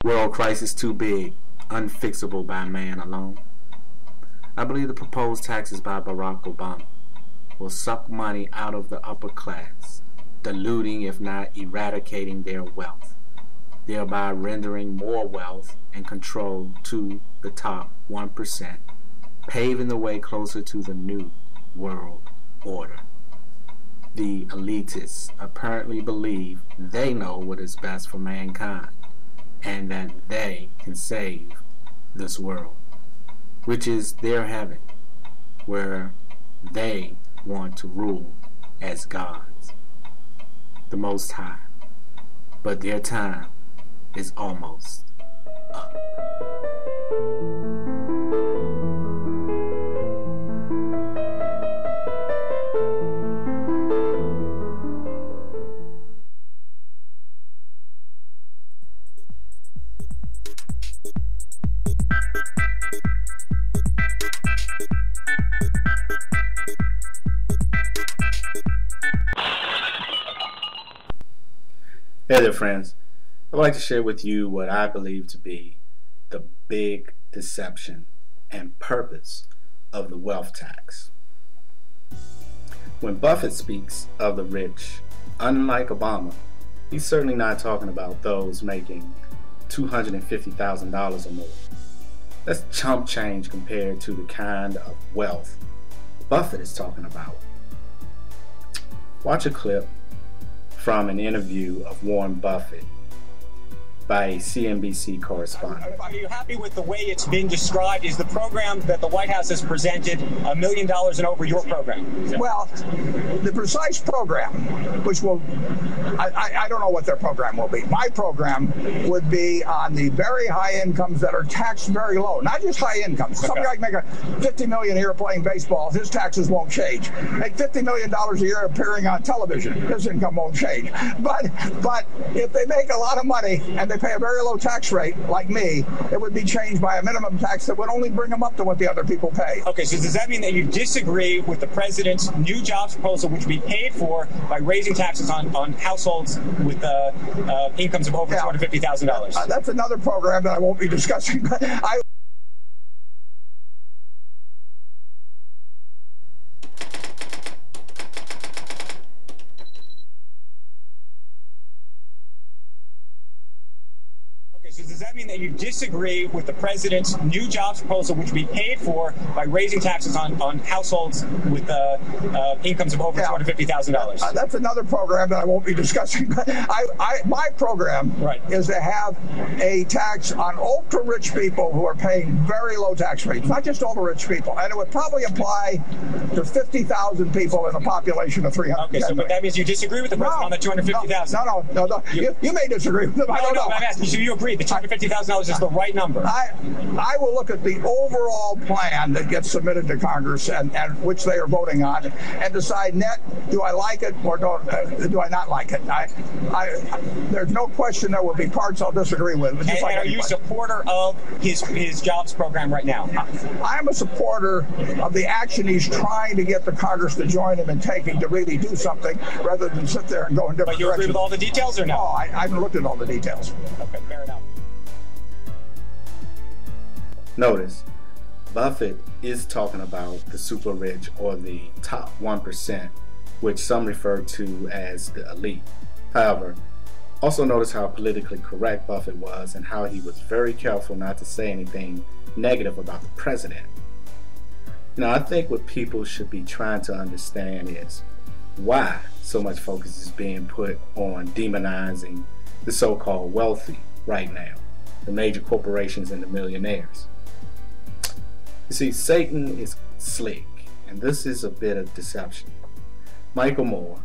World crisis too big, unfixable by man alone. I believe the proposed taxes by Barak Obama will suck money out of the upper class, diluting if not eradicating their wealth, thereby rendering more wealth and control to the top 1%, paving the way closer to the new world order. The elitists apparently believe they know what is best for mankind and that they can save this world, which is their heaven, where they want to rule as gods, the Most High. But their time is almost up. Hey there, friends. I'd like to share with you what I believe to be the big deception and purpose of the wealth tax. When Buffett speaks of the rich, unlike Obama, he's certainly not talking about those making $250,000 or more. That's chump change compared to the kind of wealth Buffett is talking about. Watch a clip from an interview of Warren Buffett by a CNBC correspondent. Are you happy with the way it's been described? Is the program that the White House has presented $1 million and over your program? Well, the precise program, which will, I don't know what their program will be. My program would be on the very high incomes that are taxed very low, not just high incomes. Okay. Somebody like make a $50 million a year playing baseball, his taxes won't change. Make $50 million a year appearing on television, his income won't change. But if they make a lot of money and they pay a very low tax rate, like me, it would be changed by a minimum tax that would only bring them up to what the other people pay. Okay, so does that mean that you disagree with the president's new jobs proposal, which would be paid for by raising taxes on households with incomes of over $250,000? That's another program that I won't be discussing. But So does that mean that you disagree with the president's new jobs proposal, which would be paid for by raising taxes on households with incomes of over $250,000? That's another program that I won't be discussing. But my program is to have a tax on ultra-rich people who are paying very low tax rates, not just ultra-rich people. And it would probably apply to 50,000 people in a population of 300. Okay, so but that means you disagree with the president on the 250,000? No. You may disagree with them. I don't know. I'm asking, so you agree that $250,000 is the right number? I will look at the overall plan that gets submitted to Congress and which they are voting on and decide net, do I like it or do I not like it? There's no question there will be parts I'll disagree with. And are you a supporter of his jobs program right now? I'm a supporter of the action he's trying to get the Congress to join him in taking to really do something rather than sit there and go in different directions. But you agree with all the details or no? No, I haven't looked at all the details. Okay, fair enough. Notice, Buffett is talking about the super rich or the top 1%, which some refer to as the elite. However, also notice how politically correct Buffett was and how he was very careful not to say anything negative about the president. Now, I think what people should be trying to understand is why so much focus is being put on demonizing the so-called wealthy right now, the major corporations and the millionaires. You see, Satan is slick, and this is a bit of deception. Michael Moore,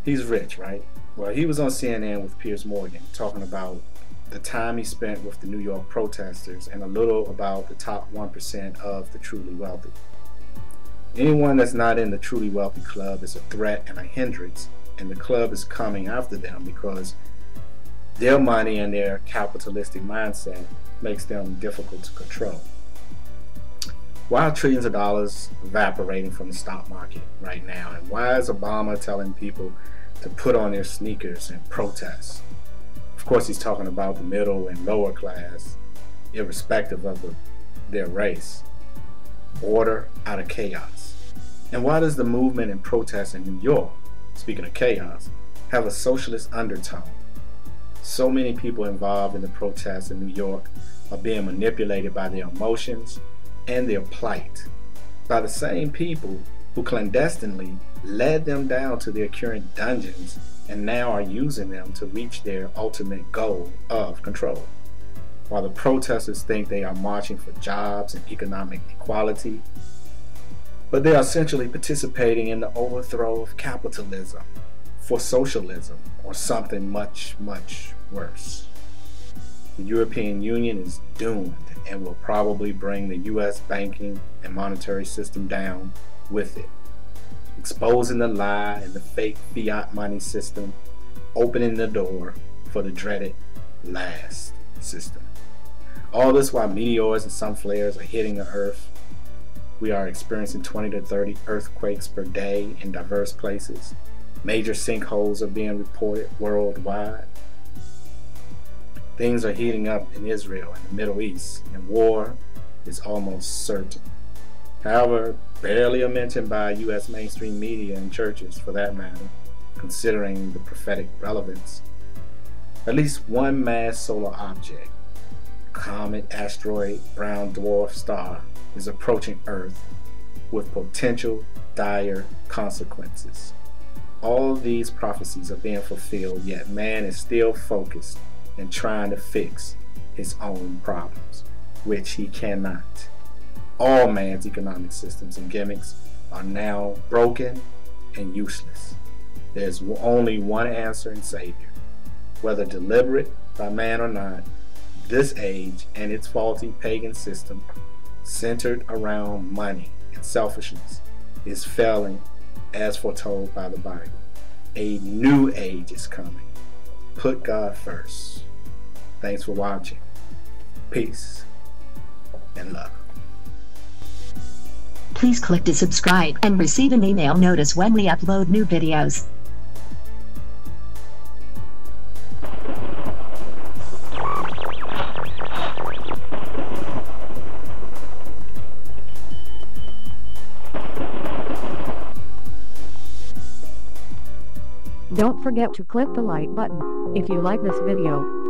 he's rich, right? Well, he was on CNN with Piers Morgan talking about the time he spent with the New York protesters and a little about the top 1% of the truly wealthy. Anyone that's not in the truly wealthy club is a threat and a hindrance, and the club is coming after them because their money and their capitalistic mindset makes them difficult to control. Why are trillions of dollars evaporating from the stock market right now? And why is Obama telling people to put on their sneakers and protest? Of Of course, he's talking about the middle and lower class, irrespective of their race. Order out of chaos. And why does the movement and protest in New York, speaking of chaos, have a socialist undertone? So many people involved in the protests in New York are being manipulated by their emotions and their plight by the same people who clandestinely led them down to their current dungeons and now are using them to reach their ultimate goal of control. While the protesters think they are marching for jobs and economic equality, but they are essentially participating in the overthrow of capitalism for socialism or something much, much worse. The European Union is doomed and will probably bring the US banking and monetary system down with it, exposing the lie and the fake fiat money system, opening the door for the dreaded last system. All this while meteors and sun flares are hitting the earth. We are experiencing 20 to 30 earthquakes per day in diverse places. Major sinkholes are being reported worldwide. Things are heating up in Israel and the Middle East, and war is almost certain. However, barely a mention by U.S. mainstream media and churches, for that matter, considering the prophetic relevance. At least one mass solar object, comet, asteroid, brown dwarf star, is approaching Earth with potential dire consequences. All these prophecies are being fulfilled, yet man is still focused and trying to fix his own problems, which he cannot. All man's economic systems and gimmicks are now broken and useless. There's only one answer and savior. Whether deliberate by man or not, this age and its faulty pagan system, centered around money and selfishness, is failing as foretold by the Bible. A new age is coming. Put God first. Thanks for watching. Peace and love. Please click to subscribe and receive an email notice when we upload new videos. Don't forget to click the like button if you like this video.